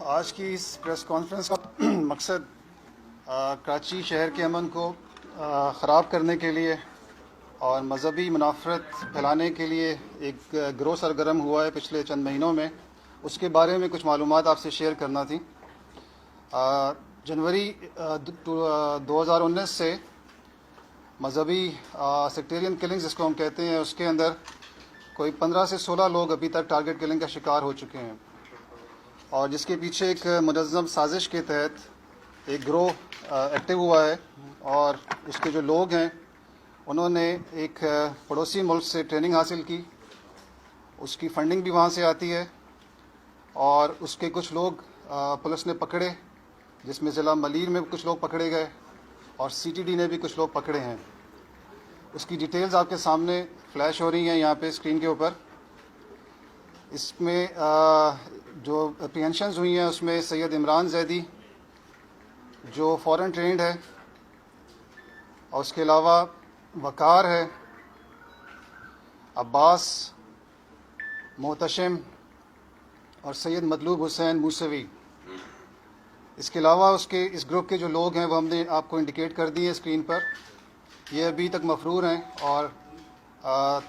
آج کی اس press conference کا مقصد کراچی شہر کے امن کو خراب کرنے کے لیے اور مذہبی منافرت پھیلانے کے لیے ایک گروہ سرگرم ہوا ہے پچھلے چند مہینوں میں، اس کے بارے میں کچھ معلومات آپ سے شیئر کرنا تھی۔ جنوری 2019 سے مذہبی سیکٹیرین کلنگز جس کو ہم کہتے ہیں، اس کے اندر کوئی 15 سے 16 لوگ ابھی تک ٹارگٹ کلنگ کا شکار ہو چکے ہیں، اور جس کے پیچھے ایک منظم سازش کے تحت ایک گروہ ایکٹیو ہوا ہے، اور اس کے جو لوگ ہیں انہوں نے ایک پڑوسی ملک سے ٹریننگ حاصل کی، اس کی فنڈنگ بھی وہاں سے آتی ہے، اور اس کے کچھ لوگ پولیس نے پکڑے، جس میں ضلع ملیر میں کچھ لوگ پکڑے گئے اور CTD نے بھی کچھ لوگ پکڑے ہیں۔ اس کی ڈیٹیلز آپ کے سامنے فلیش ہو رہی ہیں یہاں پہ اسکرین کے اوپر۔ اس میں جو اپریہنشنز ہوئی ہیں اس میں سید عمران زیدی جو فورن ٹرینڈ ہے، اور اس کے علاوہ وقار ہے، عباس، محتشم اور سید مطلوب حسین موسوی۔ اس کے علاوہ اس گروپ کے جو لوگ ہیں وہ ہم نے آپ کو انڈیکیٹ کر دی ہیں اسکرین پر۔ یہ ابھی تک مفرور ہیں اور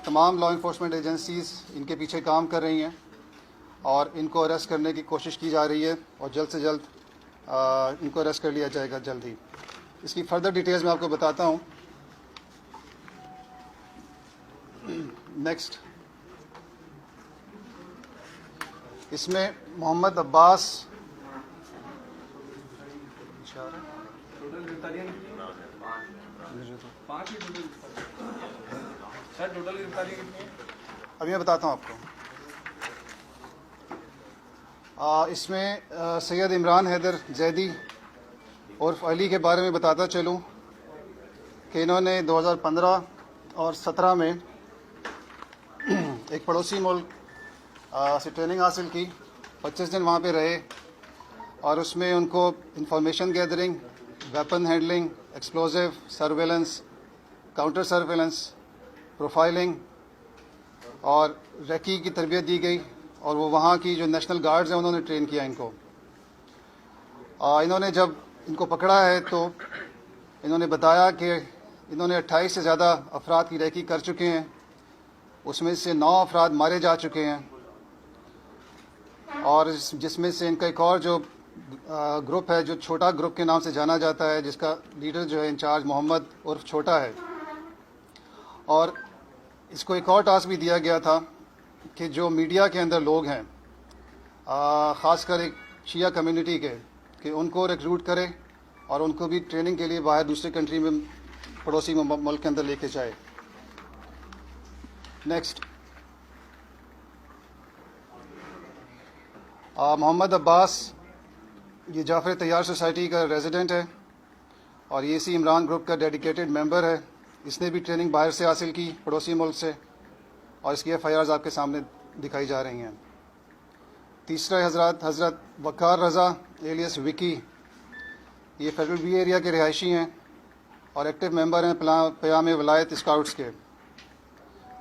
تمام لا انفورسمنٹ ایجنسیز ان کے پیچھے کام کر رہی ہیں اور ان کو اریسٹ کرنے کی کوشش کی جا رہی ہے، اور جلد سے جلد ان کو اریسٹ کر لیا جائے گا جلد ہی۔ اس کی فردر ڈیٹیلز میں آپ کو بتاتا ہوں۔ نیکسٹ، اس میں محمد عباس ابھی میں بتاتا ہوں آپ کو۔ اس میں سید عمران حیدر زیدی عرف علی کے بارے میں بتاتا چلوں کہ انہوں نے 2015 اور 17 میں ایک پڑوسی ملک سے ٹریننگ حاصل کی، 25 دن وہاں پہ رہے، اور اس میں ان کو information gathering, weapon handling, explosive, surveillance, counter surveillance, profiling اور ریکی کی تربیت دی گئی، اور وہ وہاں کی جو نیشنل گارڈز ہیں انہوں نے ٹرین کیا ان کو۔ انہوں نے جب ان کو پکڑا ہے تو انہوں نے بتایا کہ انہوں نے 28 سے زیادہ افراد کی ریکی کر چکے ہیں، اس میں سے 9 افراد مارے جا چکے ہیں، اور جس میں سے ان کا ایک اور جو گروپ ہے جو چھوٹا گروپ کے نام سے جانا جاتا ہے، جس کا لیڈر جو ہے انچارج محمد عرف چھوٹا ہے۔ اور اس کو ایک اور ٹاسک بھی دیا گیا تھا کہ جو میڈیا کے اندر لوگ ہیں، خاص کر ایک شیعہ کمیونٹی کے، کہ ان کو ریکروٹ کرے اور ان کو بھی ٹریننگ کے لیے باہر دوسرے کنٹری میں، پڑوسی ملک کے اندر لے کے جائے۔ نیکسٹ، محمد عباس یہ جعفر طیار سوسائٹی کا ریزیڈنٹ ہے، اور یہ اسی عمران گروپ کا ڈیڈیکیٹڈ ممبر ہے۔ اس نے بھی ٹریننگ باہر سے حاصل کی، پڑوسی ملک سے، اور اس کی FIRs آپ کے سامنے دکھائی جا رہی ہیں۔ تیسرا حضرت وقار رضا ایلیس وکی، یہ فیڈرل بی ایریا کے رہائشی ہیں اور ایکٹیو ممبر ہیں پیام ولایت اسکاؤٹس کے،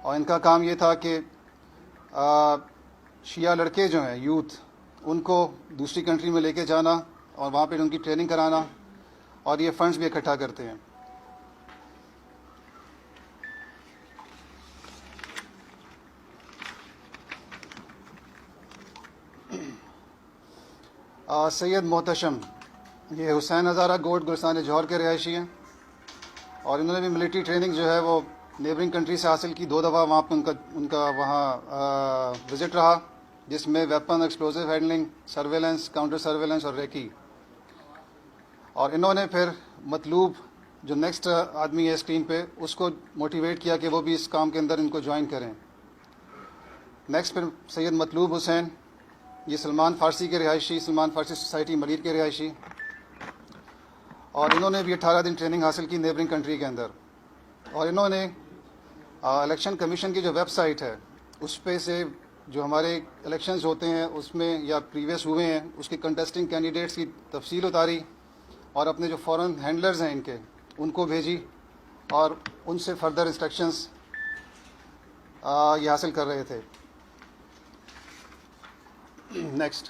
اور ان کا کام یہ تھا کہ شیعہ لڑکے جو ہیں، یوتھ، ان کو دوسری کنٹری میں لے کے جانا اور وہاں پہ ان کی ٹریننگ کرانا، اور یہ فنڈز بھی اکٹھا کرتے ہیں۔ سید محتشم، یہ حسین ہزارہ گوٹ گلستان جوہر کے رہائشی ہیں، اور انہوں نے بھی ملٹری ٹریننگ جو ہے وہ نیبرنگ کنٹری سے حاصل کی، 2 دفعہ وہاں پہ ان کا وہاں وزٹ رہا، جس میں weapon, explosive handling, surveillance, counter surveillance اور ریکی۔ اور انہوں نے پھر مطلوب جو نیکسٹ آدمی ہے اسکرین پہ، اس کو موٹیویٹ کیا کہ وہ بھی اس کام کے اندر ان کو جوائن کریں۔ نیکسٹ پھر سید مطلوب حسین، یہ سلمان فارسی کے رہائشی، سلمان فارسی سوسائٹی ملیر کے رہائشی، اور انہوں نے بھی 18 دن ٹریننگ حاصل کی نیبرنگ کنٹری کے اندر، اور انہوں نے الیکشن کمیشن کی جو ویب سائٹ ہے اس پہ سے جو ہمارے الیکشنز ہوتے ہیں اس میں یا پریویس ہوئے ہیں اس کے کنٹیسٹنگ کینڈیڈیٹس کی تفصیل اتاری، اور اپنے جو فورن ہینڈلرز ہیں ان کے، ان کو بھیجی، اور ان سے فردر انسٹرکشنز یہ حاصل کر رہے تھے۔ نیکسٹ،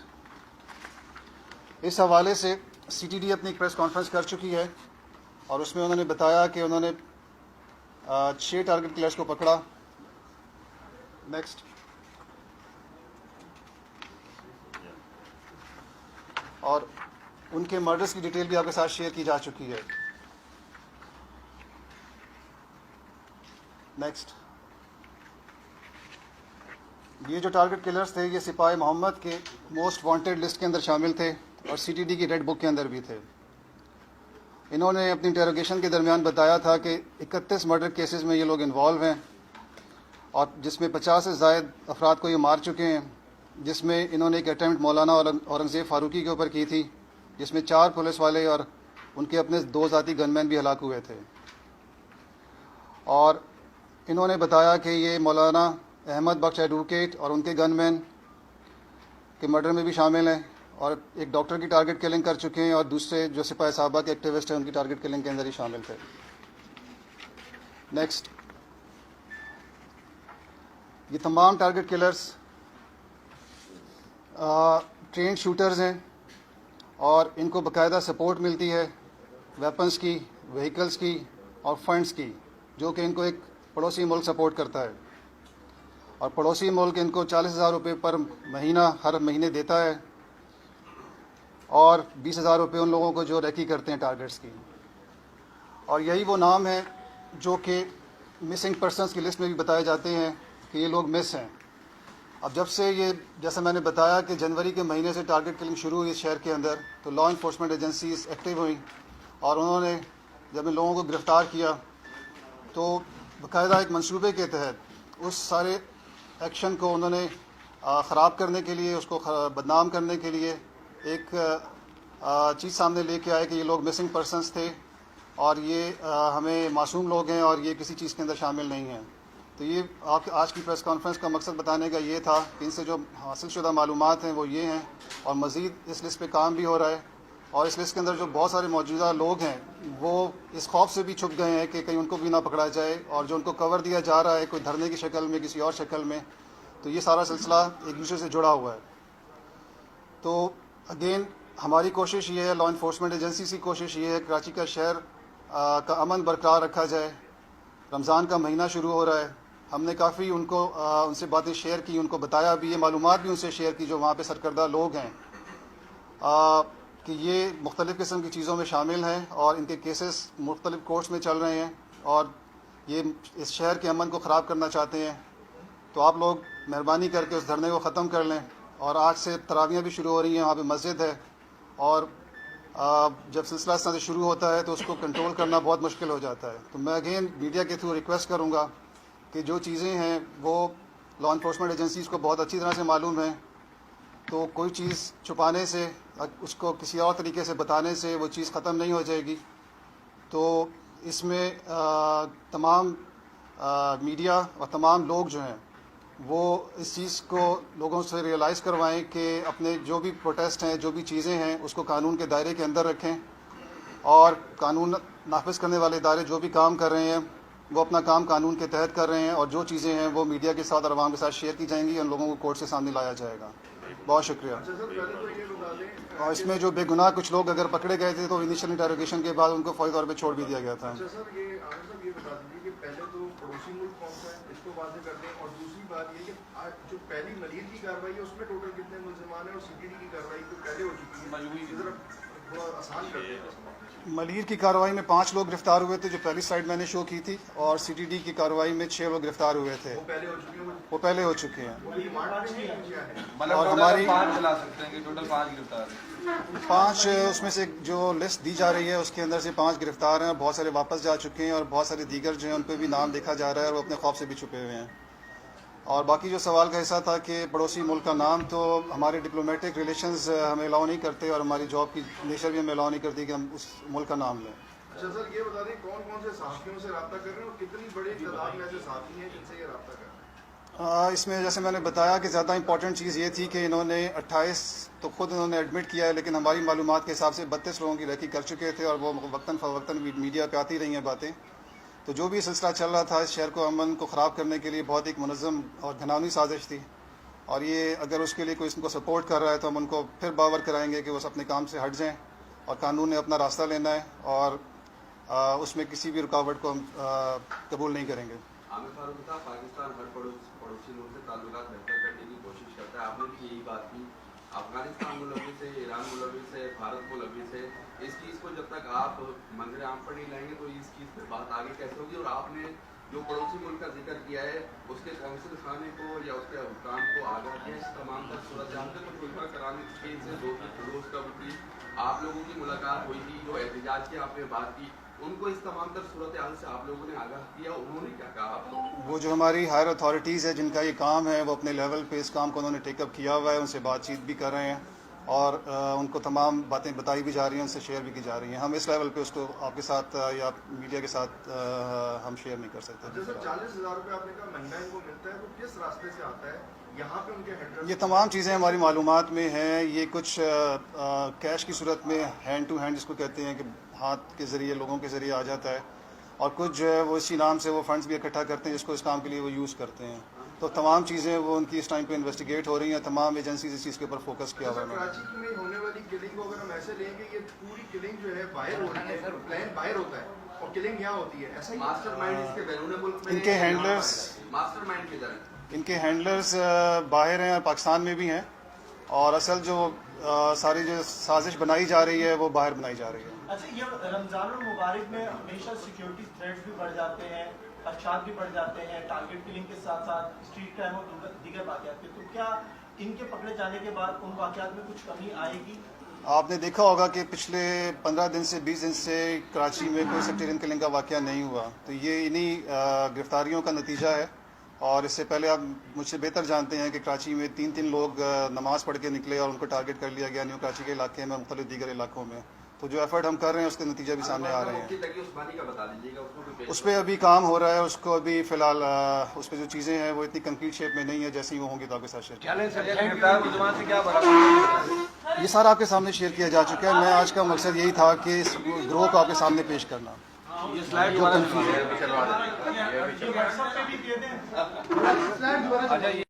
اس حوالے سے سی ٹی ڈی اپنی ایک پریس کانفرنس کر چکی ہے اور اس میں انہوں نے بتایا کہ انہوں نے 6 ٹارگٹ کلرز کو پکڑا. نیکسٹ. اور ان کے مرڈرز کی ڈیٹیل بھی آپ کے ساتھ شیئر کی جا چکی ہے. نیکسٹ. یہ جو ٹارگٹ کلرز تھے یہ سپاہی محمد کے موسٹ وانٹیڈ لسٹ کے اندر شامل تھے اور سی ٹی ڈی کی ریڈ بک کے اندر بھی تھے. انہوں نے اپنی انٹیروگیشن کے درمیان بتایا تھا کہ 31 مرڈر کیسز میں یہ لوگ انوالو ہیں اور جس میں 50 سے زائد افراد کو یہ مار چکے ہیں، جس میں انہوں نے ایک اٹیمپٹ مولانا اورنگزیب فاروقی کے اوپر کی تھی جس میں 4 پولیس والے اور ان کے اپنے 2 ذاتی گن مین بھی ہلاک ہوئے تھے. اور انہوں نے بتایا کہ یہ مولانا احمد بخش ایڈوکیٹ اور ان کے گن مین کے مرڈر میں بھی شامل ہیں اور ایک ڈاکٹر کی ٹارگٹ کلنگ کر چکے ہیں اور دوسرے جو سپاہی صحابہ کے ایکٹیوسٹ ہیں ان کی ٹارگٹ کلنگ کے اندر ہی شامل تھے. نیکسٹ. یہ تمام ٹارگٹ کلرز ٹرینڈ شوٹرز ہیں اور ان کو باقاعدہ سپورٹ ملتی ہے ویپنز کی، وہیکلز کی اور فنڈز کی، جو کہ ان کو ایک پڑوسی ملک سپورٹ کرتا ہے اور پڑوسی ملک ان کو 40,000 روپے پر مہینہ ہر مہینے دیتا ہے اور 20,000 روپے ان لوگوں کو جو ریکی کرتے ہیں ٹارگٹس کی. اور یہی وہ نام ہیں جو کہ مسنگ پرسنس کی لسٹ میں بھی بتائے جاتے ہیں کہ یہ لوگ مس ہیں. اب جب سے یہ جیسا میں نے بتایا کہ جنوری کے مہینے سے ٹارگٹ کلنگ شروع ہوئی اس شہر کے اندر تو لا انفورسمنٹ ایجنسیز ایکٹیو ہوئیں اور انہوں نے جب ان لوگوں کو گرفتار کیا تو باقاعدہ ایک منصوبے کے تحت اس سارے ایکشن کو انہوں نے خراب کرنے کے لیے، اس کو بدنام کرنے کے لیے ایک چیز سامنے لے کے آئے کہ یہ لوگ مسنگ پرسنس تھے اور یہ ہمیں معصوم لوگ ہیں اور یہ کسی چیز کے اندر شامل نہیں ہیں. تو یہ آپ آج کی پریس کانفرنس کا مقصد بتانے کا یہ تھا کہ ان سے جو حاصل شدہ معلومات ہیں وہ یہ ہیں اور مزید اس لسٹ پہ کام بھی ہو رہا ہے اور اس لسٹ کے اندر جو بہت سارے موجودہ لوگ ہیں وہ اس خوف سے بھی چھپ گئے ہیں کہ کہیں ان کو بھی نہ پکڑا جائے اور جو ان کو کور دیا جا رہا ہے کوئی دھرنے کی شکل میں کسی اور شکل میں، تو یہ سارا سلسلہ ایک دوسرے سے جڑا ہوا ہے. تو اگین ہماری کوشش یہ ہے، لا انفورسمنٹ ایجنسیز کی کوشش یہ ہے کراچی کا شہر کا امن برقرار رکھا جائے. رمضان کا مہینہ شروع ہو رہا ہے، ہم نے کافی ان سے باتیں شیئر کی، ان کو بتایا بھی، یہ معلومات بھی ان سے شیئر کی جو وہاں پہ سرکردہ لوگ ہیں کہ یہ مختلف قسم کی چیزوں میں شامل ہیں اور ان کے کیسز مختلف کورٹس میں چل رہے ہیں اور یہ اس شہر کے امن کو خراب کرنا چاہتے ہیں. تو آپ لوگ مہربانی کر کے اس دھرنے کو ختم کر لیں. اور آج سے تراویحیں بھی شروع ہو رہی ہیں، وہاں پہ مسجد ہے اور جب سلسلہ اس طرح سے شروع ہوتا ہے تو اس کو کنٹرول کرنا بہت مشکل ہو جاتا ہے. تو میں اگین میڈیا کے تھرو ریکویسٹ کروں گا کہ جو چیزیں ہیں وہ لا انفورسمنٹ ایجنسیز کو بہت اچھی طرح سے معلوم ہیں، تو کوئی چیز چھپانے سے، اس کو کسی اور طریقے سے بتانے سے وہ چیز ختم نہیں ہو جائے گی. تو اس میں تمام میڈیا اور تمام لوگ جو ہیں وہ اس چیز کو لوگوں سے ریئلائز کروائیں کہ اپنے جو بھی پروٹیسٹ ہیں، جو بھی چیزیں ہیں اس کو قانون کے دائرے کے اندر رکھیں اور قانون نافذ کرنے والے ادارے جو بھی کام کر رہے ہیں وہ اپنا کام قانون کے تحت کر رہے ہیں اور جو چیزیں ہیں وہ میڈیا کے ساتھ اور عوام کے ساتھ شیئر کی جائیں گی، ان لوگوں کو کورٹ سے سامنے لایا جائے گا. بہت شکریہ. اور اس میں جو بے گناہ کچھ لوگ اگر پکڑے گئے تھے تو انیشیل انٹروگیشن کے بعد ان کو فوری طور پہ چھوڑ بھی دیا گیا تھا. پڑوسی ملک کون سا ہے اس کو واضح کر دیں، اور دوسری بات یہ کہ جو پہلی ملیر کی کارروائی ہے اس میں ٹوٹل کتنے ملزمان ہیں اور سی ٹی ڈی کی کارروائی تو پہلے ہو چکی ہے، تھوڑا آسان کر دیں. ملیر کی کارروائی میں 5 لوگ گرفتار ہوئے تھے جو پہلی سلائیڈ میں نے شو کی تھی اور سی ٹی ڈی کی کارروائی میں 6 لوگ گرفتار ہوئے تھے. وہ پہلے ہو چکے ہیں. اور ہماری 5 چلا سکتے ہیں کہ ٹوٹل 5 گرفتار ہیں. 5 اس میں سے جو لسٹ دی جا رہی ہے اس کے اندر سے 5 گرفتار ہیں اور بہت سارے واپس جا چکے ہیں اور بہت سارے دیگر جو ہیں ان پہ بھی نام دیکھا جا رہا ہے اور وہ اپنے خوف سے بھی چھپے ہوئے ہیں. اور باقی جو سوال کا حصہ تھا کہ پڑوسی ملک کا نام، تو ہمارے ڈپلومیٹک ریلیشنز ہمیں الاؤ نہیں کرتے اور ہماری جاب کی نیچر بھی ہمیں الاؤ نہیں کرتی کہ ہم اس ملک کا نام لیں. اچھا سر، یہ بتا دیں کون کون سے صحافیوں سے رابطہ کر رہے ہیں اور کتنی بڑی تعداد میں ایسے صحافی ہیں جن سے یہ رابطہ کر رہے ہیں؟ اس میں جیسے میں نے بتایا کہ زیادہ امپورٹنٹ چیز یہ تھی کہ انہوں نے 28 تو خود انہوں نے ایڈمٹ کیا ہے، لیکن ہماری معلومات کے حساب سے 32 لوگوں کی ریکی کر چکے تھے اور وہ وقتاً فوقتاً میڈیا پہ آتی رہی ہیں باتیں. تو جو بھی سلسلہ چل رہا تھا اس شہر کو، امن کو خراب کرنے کے لیے بہت ایک منظم اور گھناؤنی سازش تھی اور یہ اگر اس کے لیے کوئی ان کو سپورٹ کر رہا ہے تو ہم ان کو پھر باور کرائیں گے کہ وہ اپنے کام سے ہٹ جائیں اور قانون نے اپنا راستہ لینا ہے اور اس میں کسی بھی رکاوٹ کو ہم قبول نہیں کریں گے. عامر فاروق صاحب، پاکستان ہر پڑوسی ملک سے تعلقات بہتر کرنے کی کوشش کرتا ہے. آپ نے بھی یہی بات کی. افغانستان ملوث سے، ایران ملوث سے، بھارت ملوث سے. اس چیز کو جب تک آپ منظر عام پر نہیں لائیں گے تو اس چیز پہ بات آگے کیسے ہوگی؟ اور آپ نے جو پڑوسی ملک کا ذکر کیا ہے اس کے کونسل خانے کو یا اس کے حکام کو آگاہ کیا اس تمام تر صورتحال سے کچھ فیصلہ کرانے کے سے دوست کب کی آپ لوگوں کی ملاقات ہوئی تھی، جو احتجاج کی آپ نے بات کی، ان کو اس تمام تر صورتحال سے آپ لوگوں نے آگاہ کیا؟ انہوں نے کیا کہا آپ کو؟ وہ جو ہماری ہائر اتھارٹیز ہے جن کا یہ کام ہے وہ اپنے لیول پہ اس کام کو انہوں نے ٹیک اپ کیا ہوا ہے، ان سے بات چیت بھی کر رہے ہیں اور ان کو تمام باتیں بتائی بھی جا رہی ہیں، ان سے شیئر بھی کی جا رہی ہیں. ہم اس لیول پہ اس کو آپ کے ساتھ یا میڈیا کے ساتھ ہم شیئر نہیں کر سکتے. جیسے 40,000 روپے آپ نے کہا مہینہ ان کو ملتا ہے، وہ کس راستے سے آتا ہے؟ یہاں پہ ان کے ہینڈلر یہ تمام چیزیں ہماری معلومات میں ہیں. یہ کچھ کیش کی صورت میں ہینڈ ٹو ہینڈ جس کو کہتے ہیں کہ ہاتھ کے ذریعے لوگوں کے ذریعے آ جاتا ہے، اور کچھ جو ہے وہ اسی نام سے وہ فنڈز بھی اکٹھا کرتے ہیں جس کو اس کام کے لیے وہ یوز کرتے ہیں. تو تمام چیزیں وہ ان کی اس ٹائم پہ انویسٹیگیٹ ہو رہی ہیں. تمام ایجنسیز اس چیز کے اوپر فوکس کیا ہوا ہے. کراچی میں ہونے والی کلنگ کو اگر ہم ایسے لیں گے، یہ پوری کلنگ جو ہے باہر ہو رہی ہے، پلان باہر ہوتا ہے اور کلنگ یہاں ہوتی ہے، ایسا ہی ماسٹر مائنڈ اس کے بیرون ملک میں ان کے ہینڈلرز ماسٹر مائنڈ کی طرح ان کے ہینڈلرز باہر ہیں اور پاکستان میں بھی ہیں، اور اصل جو ساری جو سازش بنائی جا رہی ہے وہ باہر بنائی جا رہی ہے. اچھا، یہ رمضان المبارک میں ہمیشہ سیکیورٹی تھریٹس بھی بڑھ جاتے ہیں، خدشات بھی بڑھ جاتے ہیں، ٹارگیٹ کلنگ کے ساتھ ساتھ اسٹریٹ کرائم اور دیگر واقعات کے. تو کیا ان کے پکڑے جانے کے بعد ان واقعات میں کچھ کمی آئے گی؟ آپ نے دیکھا ہوگا کہ پچھلے 15 دن سے 20 دن سے کراچی میں کوئی سیکٹیرین کلنگ کا واقعہ نہیں ہوا. تو یہ انہی گرفتاریوں کا نتیجہ ہے. اور اس سے پہلے آپ مجھ سے بہتر جانتے ہیں کہ کراچی میں 3 لوگ نماز پڑھ کے نکلے اور ان کو ٹارگٹ کر لیا گیا نیو کراچی کے علاقے میں، مختلف دیگر علاقوں میں. تو جو ایفرٹ ہم کر رہے ہیں اس کے نتیجے بھی سامنے آ رہے ہیں. اس پہ ابھی کام ہو رہا ہے. اس کو ابھی فی الحال اس پہ جو چیزیں ہیں وہ اتنی کمپلیٹ شیپ میں نہیں ہے. جیسے ہی وہ ہوں گی تو آپ کے ساتھ شیئر یہ سارا آپ کے سامنے شیئر کیا جا چکا ہے. میں آج کا مقصد یہی تھا کہ اس گروہ کو آپ کے سامنے پیش کرنا. یہ